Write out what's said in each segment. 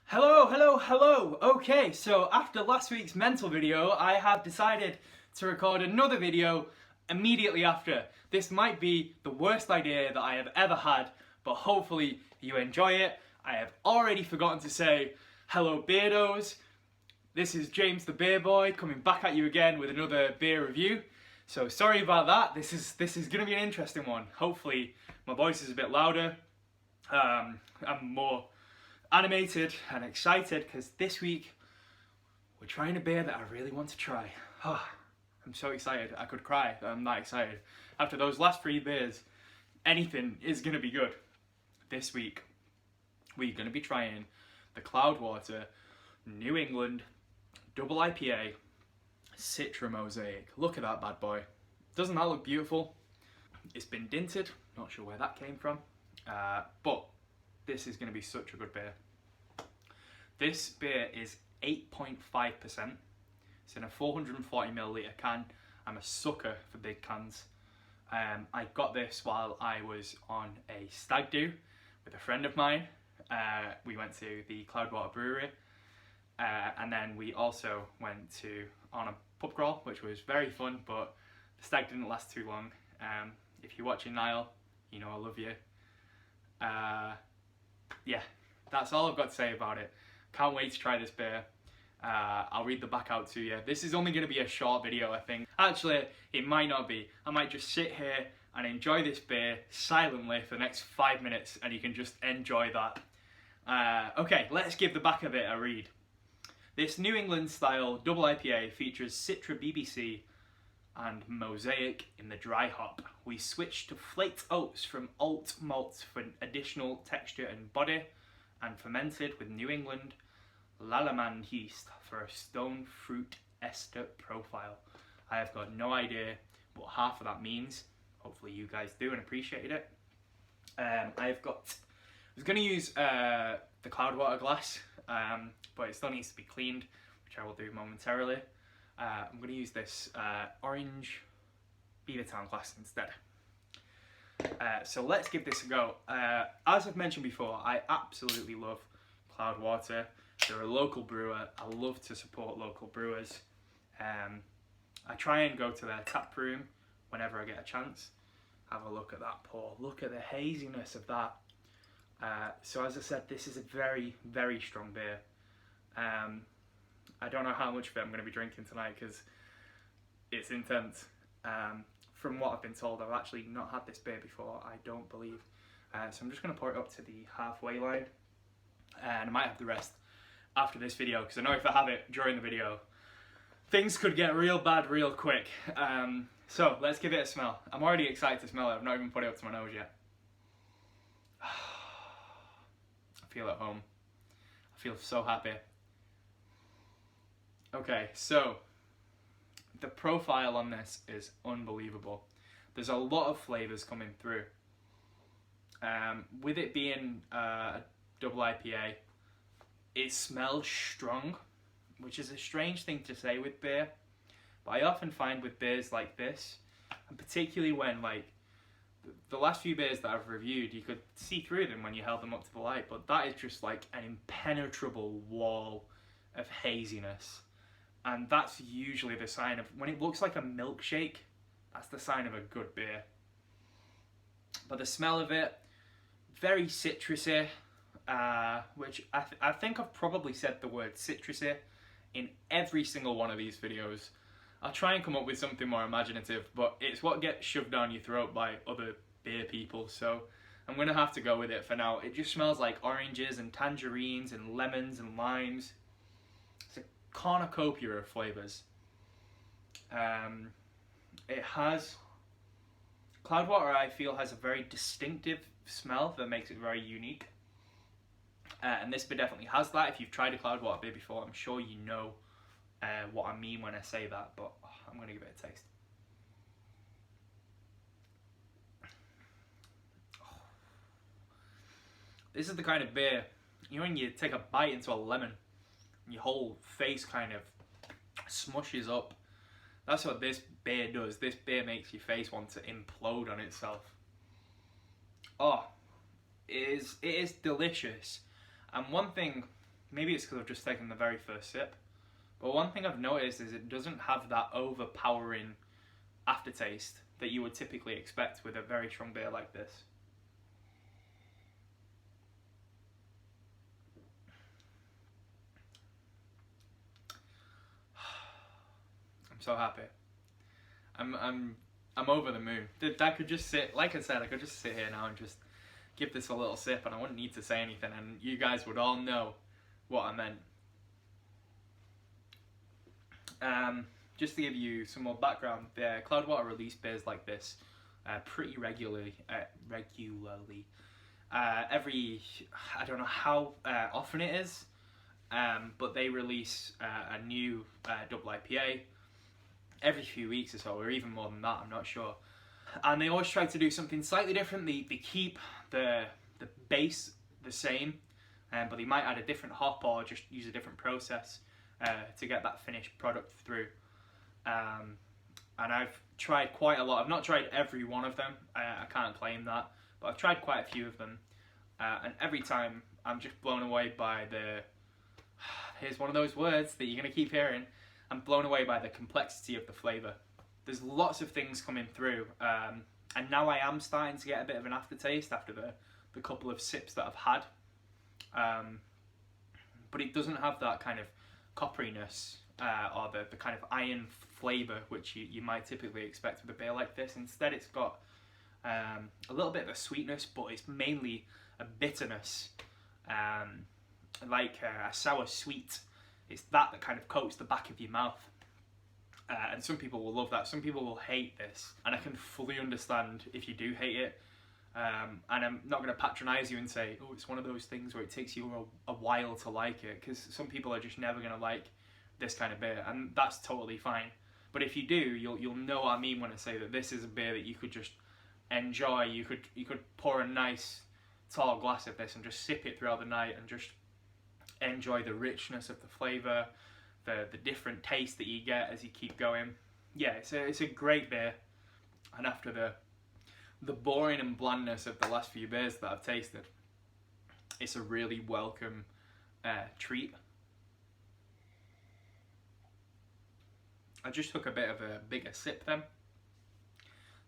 Hello. Okay, so after last week's mental video, I have decided to record another video immediately after. This might be the worst idea that I have ever had, but hopefully you enjoy it. I have already forgotten to say hello beardos. This is James the Beer Boy coming back at you again with another beer review. So sorry about that. This is going to be an interesting one. Hopefully my voice is a bit louder. I'm more animated and excited because this week we're trying a beer that I really want to try. Oh, I'm so excited. I could cry. I'm that excited. After those last 3 beers, anything is going to be good. This week we're going to be trying the Cloudwater New England Double IPA Citra Mosaic. Look at that bad boy. Doesn't that look beautiful? It's been dinted. Not sure where that came from. But this is going to be such a good beer. This beer is 8.5%. It's in a 440ml can. I'm a sucker for big cans. I got this while I was on a stag do with a friend of mine. We went to the Cloudwater Brewery. And then we also went on a pub crawl, which was very fun, but the stag didn't last too long. If you're watching, Niall, you know I love you. Yeah, that's all I've got to say about it. Can't wait to try this beer. I'll read the back out to you. This is only going to be a short video, I think. Actually, it might not be. I might just sit here and enjoy this beer silently for the next 5 minutes, and you can just enjoy that. Okay, let's give the back of it a read. This New England style double IPA features Citra BBC and Mosaic in the dry hop. We switched to flaked oats from alt malts for additional texture and body, and fermented with New England Lallemand yeast for a stone fruit ester profile. I have got no idea what half of that means. Hopefully you guys do and appreciate it. I was going to use the Cloudwater glass, but it still needs to be cleaned, which I will do momentarily. I'm going to use this orange Beavertown glass instead. So let's give this a go. As I've mentioned before, I absolutely love Cloudwater. They're a local brewer. I love to support local brewers. I try and go to their tap room whenever I get a chance. Have a look at that pour. Look at the haziness of that. So as I said, this is a very, very strong beer. I don't know how much of it I'm going to be drinking tonight because it's intense. From what I've been told, I've actually not had this beer before, I don't believe. So I'm just going to pour it up to the halfway line. And I might have the rest after this video, because I know if I have it during the video, things could get real bad real quick. So let's give it a smell. I'm already excited to smell it. I've not even put it up to my nose yet. I feel at home. I feel so happy. Okay, so the profile on this is unbelievable. There's a lot of flavours coming through. With it being a double IPA, it smells strong, which is a strange thing to say with beer. But I often find with beers like this, and particularly when the last few beers that I've reviewed, you could see through them when you held them up to the light, but that is just like an impenetrable wall of haziness. And that's usually the sign of, when it looks like a milkshake, that's the sign of a good beer. But the smell of it, very citrusy, which I think I've probably said the word citrusy in every single one of these videos. I'll try and come up with something more imaginative, but it's what gets shoved down your throat by other beer people, so I'm going to have to go with it for now. It just smells like oranges and tangerines and lemons and limes. It's a cornucopia of flavours. It has... Cloudwater, I feel, has a very distinctive smell that makes it very unique. And this beer definitely has that. If you've tried a Cloudwater beer before, I'm sure you know what I mean when I say that, but I'm going to give it a taste. This is the kind of beer, you know, when you take a bite into a lemon and your whole face kind of smushes up. That's what this beer does. This beer makes your face want to implode on itself. Oh, it is delicious. And one thing Maybe it's because I've just taken the very first sip. But one thing I've noticed is it doesn't have that overpowering aftertaste that you would typically expect with a very strong beer like this. I'm so happy. I'm over the moon. I could just sit, like I said, I could just sit here now and just give this a little sip, and I wouldn't need to say anything, and you guys would all know what I meant. Just to give you some more background, the Cloudwater release beers like this pretty regularly. Every, I don't know how often it is, but they release a new double IPA every few weeks or so, or even more than that, I'm not sure. And they always try to do something slightly different. They keep the base the same, but they might add a different hop or just use a different process to get that finished product through. And I've tried quite a lot. I've not tried every one of them, I can't claim that, but I've tried quite a few of them, and every time I'm just blown away by the, here's one of those words that you're going to keep hearing, I'm blown away by the complexity of the flavour. There's lots of things coming through, and now I am starting to get a bit of an aftertaste after the couple of sips that I've had, but it doesn't have that kind of copperiness or the kind of iron flavour which you might typically expect with a beer like this. Instead it's got a little bit of a sweetness, but it's mainly a bitterness, like a sour sweet. It's that kind of coats the back of your mouth, and some people will love that, some people will hate this, and I can fully understand if you do hate it. And I'm not going to patronise you and say, oh, it's one of those things where it takes you a while to like it, because some people are just never going to like this kind of beer, and that's totally fine. But if you do, you'll know what I mean when I say that this is a beer that you could just enjoy. You could pour a nice tall glass of this and just sip it throughout the night and just enjoy the richness of the flavour, the different taste that you get as you keep going. Yeah, it's a great beer, and after the boring and blandness of the last few beers that I've tasted, it's a really welcome treat. I just took a bit of a bigger sip then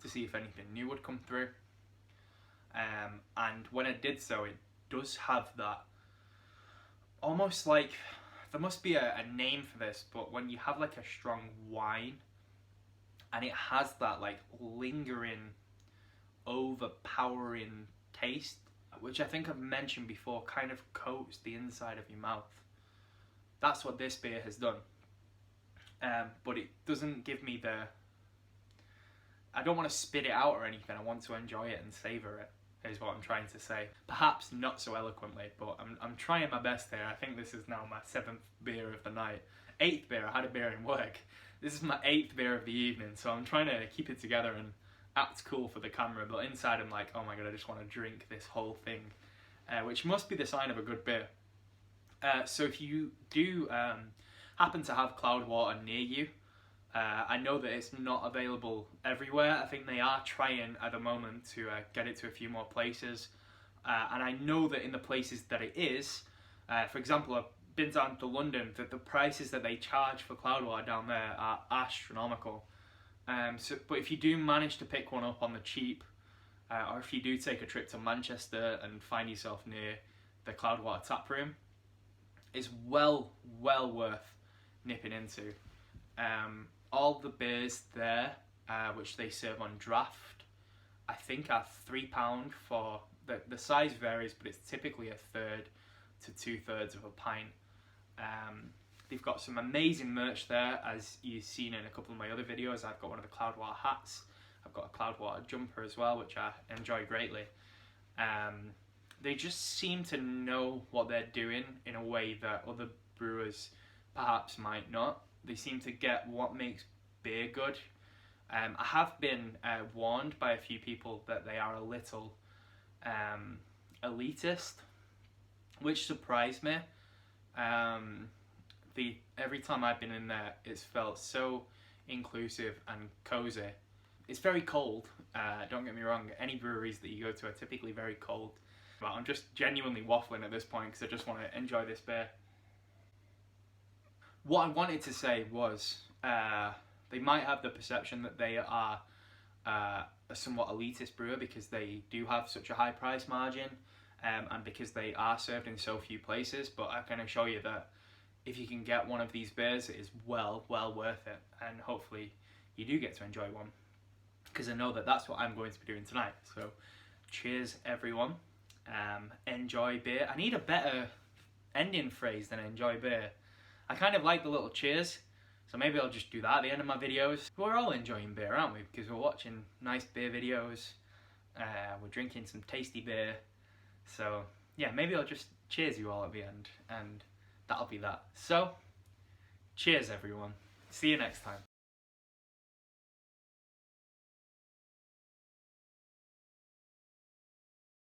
to see if anything new would come through, and when I did so, it does have that almost like, there must be a name for this, but when you have like a strong wine and it has that like lingering, overpowering taste, which I think I've mentioned before, kind of coats the inside of your mouth. That's what this beer has done. But it doesn't give me I don't want to spit it out or anything, I want to enjoy it and savour it, is what I'm trying to say. Perhaps not so eloquently, but I'm trying my best here. I think this is now my 7th beer of the night. 8th beer, I had a beer in work. This is my 8th beer of the evening, so I'm trying to keep it together and act cool for the camera, but inside I'm like, oh my god, I just want to drink this whole thing, which must be the sign of a good beer. So if you do happen to have Cloudwater near you, I know that it's not available everywhere. I think they are trying at the moment to get it to a few more places, and I know that in the places that it is, for example, I've been down to London, that the prices that they charge for Cloudwater down there are astronomical. But if you do manage to pick one up on the cheap, or if you do take a trip to Manchester and find yourself near the Cloudwater tap room, it's well worth nipping into. All the beers there, which they serve on draft, I think are £3 for, the size varies, but it's typically 1/3 to 2/3 of a pint. They've got some amazing merch there, as you've seen in a couple of my other videos. I've got one of the Cloudwater hats, I've got a Cloudwater jumper as well, which I enjoy greatly. They just seem to know what they're doing in a way that other brewers perhaps might not. They seem to get what makes beer good. I have been warned by a few people that they are a little elitist, which surprised me. Every time I've been in there, it's felt so inclusive and cozy. It's very cold, don't get me wrong. Any breweries that you go to are typically very cold. But I'm just genuinely waffling at this point because I just want to enjoy this beer. what I wanted to say was they might have the perception that they are a somewhat elitist brewer because they do have such a high price margin, and because they are served in so few places, but I can assure you that if you can get one of these beers, it is well worth it, and hopefully you do get to enjoy one, because I know that that's what I'm going to be doing tonight. So cheers everyone, enjoy beer. I need a better ending phrase than enjoy beer. I kind of like the little cheers, so maybe I'll just do that at the end of my videos. We're all enjoying beer, aren't we? Because we're watching nice beer videos, we're drinking some tasty beer. So yeah, maybe I'll just cheers you all at the end, and that'll be that. So cheers everyone, see you next time.